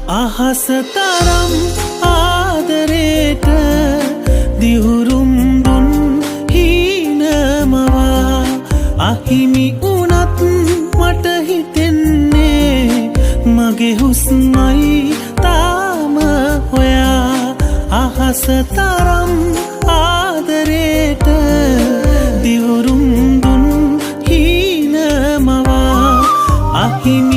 අහසතරම් ආදරේට දිවුරුම් දුන් හීනමවා අහිමි වුණත් මට හිතෙන්නේ මගේ හුස්මයි තාම හොයා අහසතරම් ආදරේට දිවුරුම් දුන් හීනමවා අහිමි